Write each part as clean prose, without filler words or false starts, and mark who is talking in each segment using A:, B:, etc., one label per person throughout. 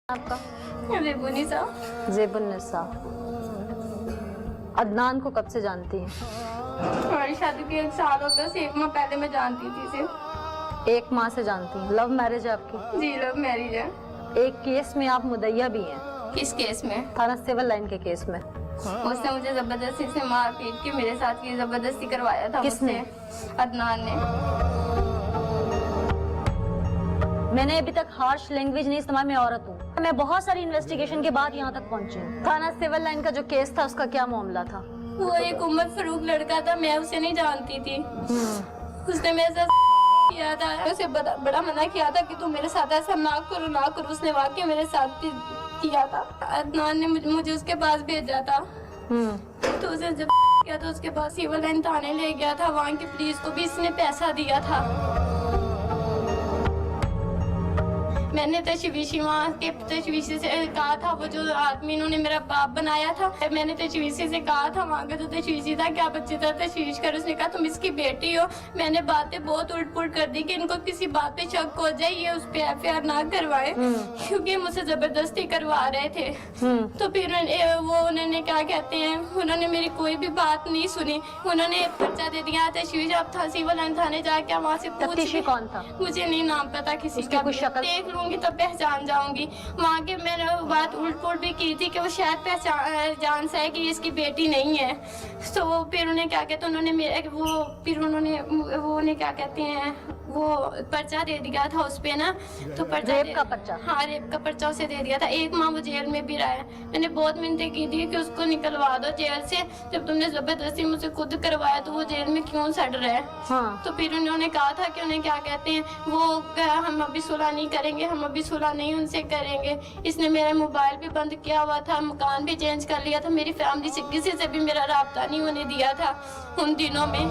A: आपका?
B: जेबुनिसा।
A: जेबुन्निसा। अदनान को कब से जानती हैं?
B: हमारी शादी के 1 साल हो गया, 1 माह पहले मैं जानती थी इसे।
A: 1 माह से जानती हैं। लव मैरिज है आपकी?
B: जी लव मैरिज है।
A: एक केस में आप मुद्दइया भी हैं।
B: किस केस में?
A: थाना सिविल लाइन के केस में।
B: उसने मुझे जबरदस्ती से मार पीट के मेरे साथ ये जबरदस्ती करवाया था।
A: किसने?
B: अदनान ने।
A: मैंने अभी तक हार्श लैंग्वेज नहीं इस्तेमाल, मैं औरत हूँ। मैं बहुत सारी इन्वेस्टिगेशन के बाद यहाँ तक पहुँची हूँ। थाना सिविल लाइन का जो केस था उसका क्या मामला था?
B: वो एक उमर फरूक लड़का था, मैं उसे नहीं जानती थी। उसने मेरे साथ किया था, उसे बड़ा मना किया था कि तू मेरे साथ ऐसा ना करो। उसने वाकई मेरे साथ किया था। अदनान ने मुझे उसके पास भेजा था। तो उसे जब किया तो उसके पास सिविल लाइन थाने ले गया था। वहाँ की पुलिस को भी इसने पैसा दिया था। मैंने तशवीशी वहाँ के तशवीशी से कहा था, वो जो आदमी इन्होंने मेरा बाप बनाया था, मैंने तशवीशी से कहा था, वहाँ का जो तशवीशी था, क्या बच्चे था तशवीश कर। उसने कहा तुम इसकी बेटी हो। मैंने बातें बहुत उल्ट-पुल्ट कर दी कि इनको किसी बात पे शक हो जाए, ये उस पे FIR ना करवाए, क्योंकि मुझसे जबरदस्ती करवा रहे थे। तो फिर वो उन्होंने क्या कहते हैं, उन्होंने मेरी कोई भी बात नहीं सुनी। उन्होंने पर्चा दे दिया तशवीश। अब था सिविल लाइन थाने जाके वहाँ से पूछ।
A: कौन था?
B: मुझे नहीं नाम पता किसी का।
A: कुछ शक्ल
B: देख लूंगी तो पहचान जाऊंगी। वहाँ के मैंने बात उल्ट-पुल्ट भी की थी कि वो शायद पहचान से है कि इसकी बेटी नहीं है। तो फिर उन्हें क्या कहते हैं, उन्होंने क्या कहते हैं, वो पर्चा दे दिया था उस पे ना। तो पर्चा
A: रेप का पर्चा?
B: हाँ, रेप का पर्चा उसे दे दिया था। 1 माह वो जेल में भी रहा है। मैंने बहुत मिन्नतें की थी कि उसको निकलवा दो जेल से। जब तुमने जबरदस्ती मुझसे खुद करवाया तो वो जेल में क्यों सड़ रहा है?
A: हाँ।
B: तो फिर उन्होंने कहा था कि उन्हें क्या कहते हैं, वो हम अभी सुलह नहीं करेंगे, हम अभी सुलह नहीं उनसे करेंगे। इसने मेरा मोबाइल भी बंद किया हुआ था, मकान भी चेंज कर लिया था। मेरी फैमिली से किसी से भी मेरा राब्ता नहीं होने दिया था उन दिनों में।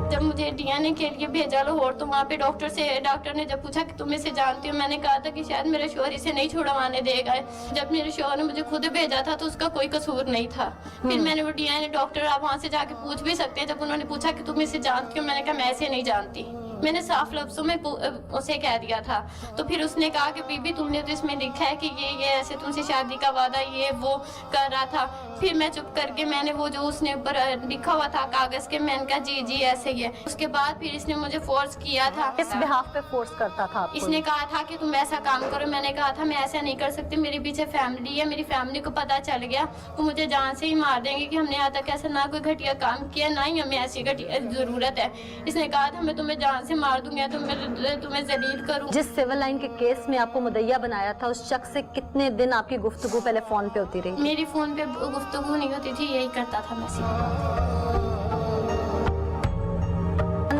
B: जब मुझे DNA के लिए भेजा लाहौर, तो वहाँ पे डॉक्टर ने जब पूछा कि तुम इसे जानती हो, मैंने कहा था कि शायद मेरा शोहर इसे नहीं छुड़वाने देगा। जब मेरे शोहर ने मुझे खुद भेजा था तो उसका कोई कसूर नहीं था। फिर मैंने वो DNA डॉक्टर, आप वहाँ से जाके पूछ भी सकते हैं, जब उन्होंने पूछा कि तुम इसे जानती हो, मैंने कहा मैं इसे नहीं जानती। मैंने साफ लफ्जों में उसे कह दिया था। तो फिर उसने कहा कि बीबी तुमने तो इसमें लिखा है कि ये ऐसे तुमसे शादी का वादा ये वो कर रहा था। फिर मैं चुप करके मैंने वो जो उसने ऊपर लिखा हुआ था कागज के, मैंने कहा जी ऐसे ही है। उसके बाद फिर इसने मुझे फोर्स किया था।
A: किस बिहाफ पे फोर्स करता था आपको?
B: इसने कहा था कि तुम ऐसा काम करो। मैंने कहा था मैं ऐसा नहीं कर सकती, मेरे पीछे फैमिली है, मेरी फैमिली को पता चल गया तो मुझे जान से ही मार देंगे कि हमने यहाँ तक ऐसा ना कोई घटिया काम किया, ना ही हमें ऐसी घटिया जरूरत है। इसने कहा था मैं तुम्हें जान से मार दूंगा, तुम्हें जलील करूँ।
A: जिस सिविल लाइन के केस में आपको मुद्दइया बनाया था, उस शख्स से कितने दिन आपकी गुफ्तगू पहले फोन पे होती रही?
B: मेरी फोन पे गुफ्तगू नहीं होती थी, यही करता था मैसेज।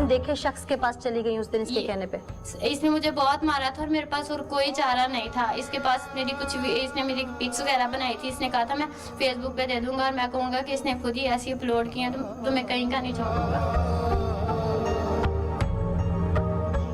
A: देखे शख्स के पास चली गई उस दिन इसके कहने पे?
B: इसने मुझे बहुत मारा था और मेरे पास और कोई चारा नहीं था। इसके पास मेरी कुछ भी, इसने मेरी पिक्स वगैरह बनाई थी। इसने कहा था मैं फेसबुक पे दे दूंगा और मैं कहूँगा कि इसने खुद ही ऐसी अपलोड की है, तो मैं कहीं का नहीं छोड़ूंगा।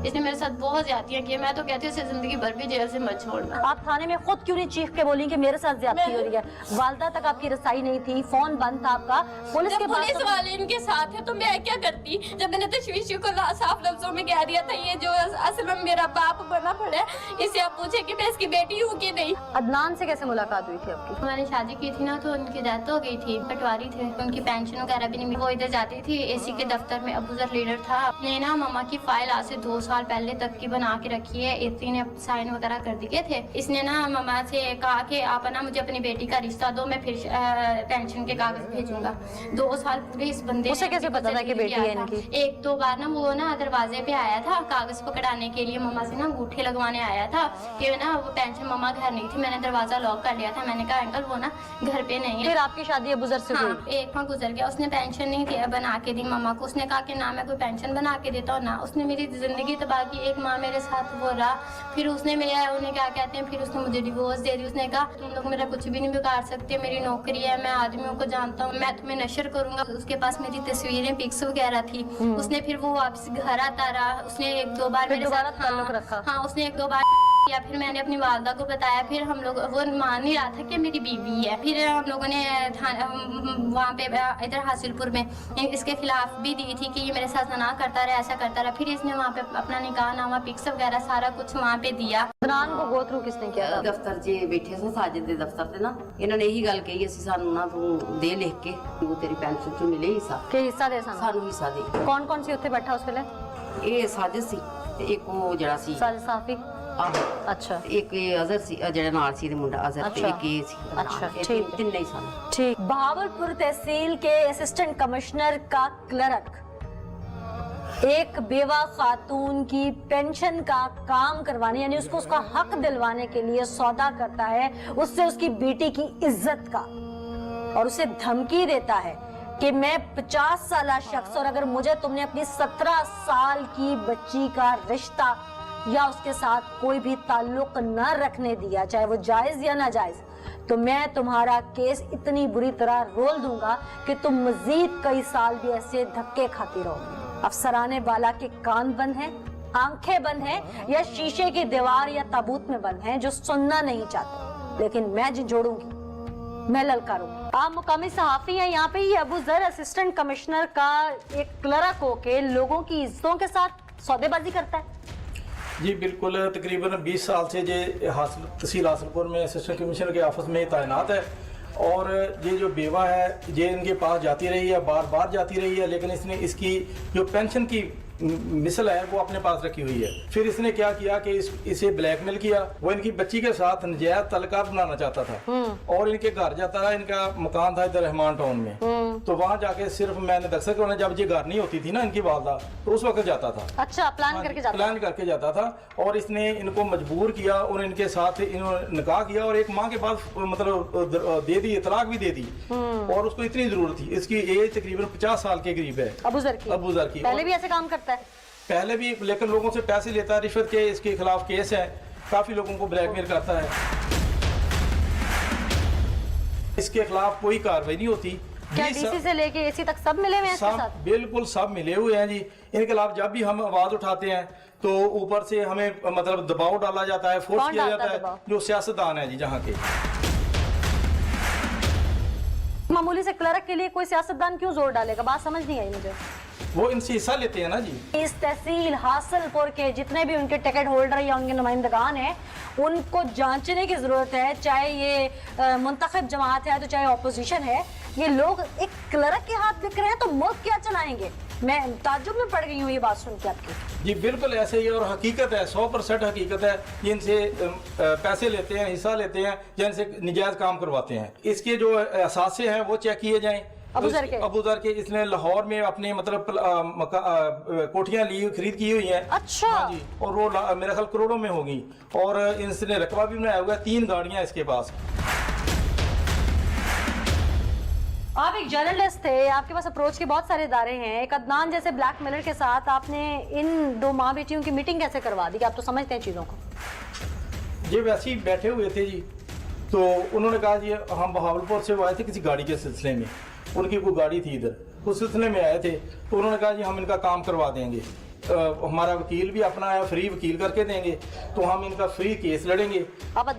B: इसने मेरे साथ बहुत ज्यादतियां की। मैं तो कहती हूँ इसे जिंदगी भर भी जेल से मत छोड़ना।
A: आप थाने में खुद क्यों नहीं चीख के बोली कि मेरे साथ ज्यादती हो रही है? वालदा तक आपकी रसाई नहीं थी, फोन बंद था आपका, पुलिस के
B: पुलिस वाले इनके साथ है तो मैं क्या करती? जब मैंने तशवीशी को साफ लफ्जों में कह दिया था ये जो असलम मेरा बाप बना पड़ा है, इसे आप पूछे कि मैं इसकी बेटी हूँ कि नहीं।
A: अदनान से कैसे मुलाकात हुई थी आपकी?
B: मैंने शादी की थी ना, तो उनकी डेथ हो गई थी, पटवारी थे, उनकी पेंशन वगैरह भी नहीं मिली। वो इधर जाती थी AC के दफ्तर में, अबूजर लीडर था। अपने ना मामा की फाइल आज से 2 साल पहले तक की बना के रखी है। इतनी ने साइन वगैरह कर दिए थे। इसने ना मामा से कहा कि आप ना मुझे अपनी बेटी का रिश्ता दो, मैं फिर पेंशन के कागज भेजूंगा। 2 साल पूरे इस बंदे
A: उसे कैसे पता था कि बेटी है इनकी?
B: 1-2 बार ना वो ना दरवाजे पे आया था कागज पकड़ाने के लिए, मामा से ना अंगूठे लगवाने आया था कि ना वो पेंशन, मामा घर नहीं थी। मैंने दरवाजा लॉक कर लिया था। मैंने कहा अंकल वो ना घर पे नहीं है।
A: फिर आपकी शादी अबूजर से हुई?
B: 1 माह गुजर गया। उसने पेंशन नहीं बना के दी मामा को। उसने कहा कि ना मैं कोई पेंशन बना के देता हूँ ना। उसने मेरी जिंदगी तबाह की। 1 माह मेरे साथ वो रहा। फिर उसने उन्हें क्या कहते हैं, फिर उसने मुझे डिवोर्स दे दी। उसने कहा तुम लोग मेरा कुछ भी नहीं बिगाड़ सकते, मेरी नौकरी है, मैं आदमियों को जानता हूँ, मैं तुम्हें नशर करूंगा। उसके पास मेरी तस्वीरें, पिक्स वगैरह थी। उसने फिर वो वापस घर आता रहा। उसने 1-2 बार मेरे साथ
A: ताल्लुक रखा।
B: हाँ, उसने 1-2 बार या फिर मैंने अपनी वालदा को बताया, फिर हम लोग वो मान नहीं रहा था कि मेरी बीवी है। फिर हम लोगों ने वहाँ पे इधर हासिलपुर में इसके खिलाफ भी दी थी कि ये मेरे साथ जना करता रहा, ऐसा करता रहा। फिर इसने वहाँ पे अपना निकाह नामा पिक्स वगैरह सारा कुछ वहाँ पे दिया।
A: अदनान को गो थ्रू किसने किया था?
C: ਦਫ਼ਤਰ 'ਚ ਬੈਠੇ ਸਾਂ ਸਾਜਿਦ ਦੇ ਦਫ਼ਤਰ ਤੇ ਨਾ, ਇਹਨਾਂ ਨੇ ਇਹੀ ਗੱਲ ਕਹੀ, ਅਸੀਂ ਸਾਨੂੰ ਨਾ ਤੂੰ ਦੇ ਲਿਖ ਕੇ, ਤੂੰ ਤੇਰੀ ਪੈਨਸ਼ਨ 'ਚੋਂ ਮਿਲੇ ਹਿੱਸਾ,
A: कि हिस्सा दे सन।
C: ਸਾਨੂੰ ਹਿੱਸਾ ਦੇ।
A: कौन कौन सी उत्थे बैठा उस वेले?
C: ਇਹ ਸਾਜਿਦ ਸੀ ਤੇ ਇੱਕ ਉਹ ਜਿਹੜਾ ਸੀ
A: साजिद साफी।
C: ਆਹੋ,
A: अच्छा
C: ਇੱਕ ਇਹ ਅਜ਼ਰ ਸੀ, ਜਿਹੜਾ ਨਾਲ ਸੀ ਤੇ ਮੁੰਡਾ ਅਜ਼ਰ, ਤੇ
A: ਅੱਛਾ।
C: ਇੱਕ ਇਹ ਸੀ।
A: अच्छा,
C: ਇਹ
A: ठीक है।
C: ਤਿੰਨੇ ਹੀ ਸਨ।
A: ठीक। बहावलपुर तहसील के असिस्टेंट कमिश्नर का क्लर्क एक बेवा खातून की पेंशन का काम करवाने, यानी उसको उसका हक दिलवाने के लिए सौदा करता है उससे उसकी बेटी की इज्जत का, और उसे धमकी देता है कि मैं 50 साल शख्स, और अगर मुझे तुमने अपनी 17 साल की बच्ची का रिश्ता या उसके साथ कोई भी ताल्लुक न रखने दिया, चाहे वो जायज या नाजायज, तो मैं तुम्हारा केस इतनी बुरी तरह रोल दूंगा कि तुम मजीद कई साल भी ऐसे धक्के खाती रहोगे। अफसराने वाला के कान बंद हैं, आंखें बंद हैं, या शीशे की दीवार या ताबूत में बंद हैं जो सुनना नहीं चाहते, लेकिन मैं झंझोड़ूंगी, मैं ललकारूंगी। आप मुकामी सहाफी हैं यहाँ पे। ये अबू जर असिस्टेंट कमिश्नर का एक क्लर्क होके लोगों की इज्जतों के साथ सौदेबाजी करता है।
D: जी बिल्कुल, तकरीबन 20 साल से ये तहसील हासिलपुर में असिस्टेंट कमिश्नर के ऑफिस में तैनात है, और ये जो बेवा है ये इनके पास जाती रही है, बार बार जाती रही है, लेकिन इसने इसकी जो पेंशन की मिसल है वो अपने पास रखी हुई है। फिर इसने क्या किया कि इसे ब्लैकमेल किया। वो इनकी बच्ची के साथ नजायज तल्लुकात बनाना चाहता था, और इनके घर जाता रहा। इनका मकान था इधर रहमान टाउन में, तो वहाँ जाके सिर्फ मैंने दरअसल उन्हें जब ये घर नहीं होती थी ना इनकी वालदा, तो उस वक्त जाता था।
A: अच्छा, प्लान करके जाता था।
D: प्लान करके जाता था, और इसने इनको मजबूर किया और इनके साथ इन्होंने निकाह किया, और एक माह के बाद मतलब दे दी, तलाक भी दे दी। और उसको इतनी जरूरत थी, इसकी एज तकरीबन 50 साल के करीब है।
A: अबू जर की पहले भी ऐसे काम करता है?
D: पहले भी, लेकिन लोगों से पैसे लेता है रिश्वत के। इसके खिलाफ केस है, काफी लोगों को ब्लैकमेल करता है। इसके खिलाफ कोई कार्रवाई नहीं होती।
A: क्या डीसी से लेके एसी तक सब मिले हुए हैं इसके साथ?
D: बिल्कुल सब मिले हुए हैं जी। इनके खिलाफ जब भी हम आवाज उठाते हैं तो ऊपर से हमें मतलब दबाव डाला जाता है, फोर्स किया जाता है, जो सियासतदान है जी जहाँ के।
A: मामूली से क्लर्क के लिए कोई सियासतदान क्यों जोर डालेगा? बात समझ नहीं आई मुझे।
D: वो इनसे हिस्सा लेते हैं ना जी।
A: इस तहसील हासिलपुर के जितने भी उनके टिकट होल्डर या उनके नुमाइंदगान हैं, उनको जांचने की जरूरत है। चाहे ये मुंतखब जमात है तो चाहे ऑपोजिशन है, ये लोग एक क्लर्क के हाथ बिक रहे हैं तो मुल्क क्या चलाएंगे? मैं ताज्जुब में पड़ गई हूँ ये बात सुन के आपकी।
D: जी बिल्कुल ऐसे ही, और हकीकत है, 100% हकीकत है। ये इनसे पैसे लेते हैं, हिस्सा लेते हैं, या इनसे निजायज काम करवाते हैं। इसके जो असासे हैं वो चेक किए जाएं।
A: अबू जर के
D: इसने लाहौर में अपने मतलब कोठियां ली, खरीद की हुई हैं।
A: अच्छा।
D: हाँ जी, और वो मेरा ख्याल करोड़ों में होगी, और इसने रकबा भी बनाया हुआ है। 3 गाड़ियां इसके पास।
A: आप एक जर्नलिस्ट थे, आपके पास अप्रोच के बहुत सारे इदारे हैं। एक अदनान जैसे ब्लैकमेलर के साथ आपने इन 2 माँ बेटियों की मीटिंग कैसे करवा दी? कि आप तो समझते हैं चीज़ों को।
D: ये वैसे ही बैठे हुए थे जी, तो उन्होंने कहा जी हम बहावलपुर से वो आए थे किसी गाड़ी के सिलसिले में। उनकी कोई गाड़ी थी इधर, उस सिलसिले में आए थे, तो उन्होंने कहा जी हम इनका काम करवा देंगे। हमारा वकील भी अपना है, फ्री वकील करके देंगे, तो हम इनका फ्री केस लड़ेंगे।
A: आप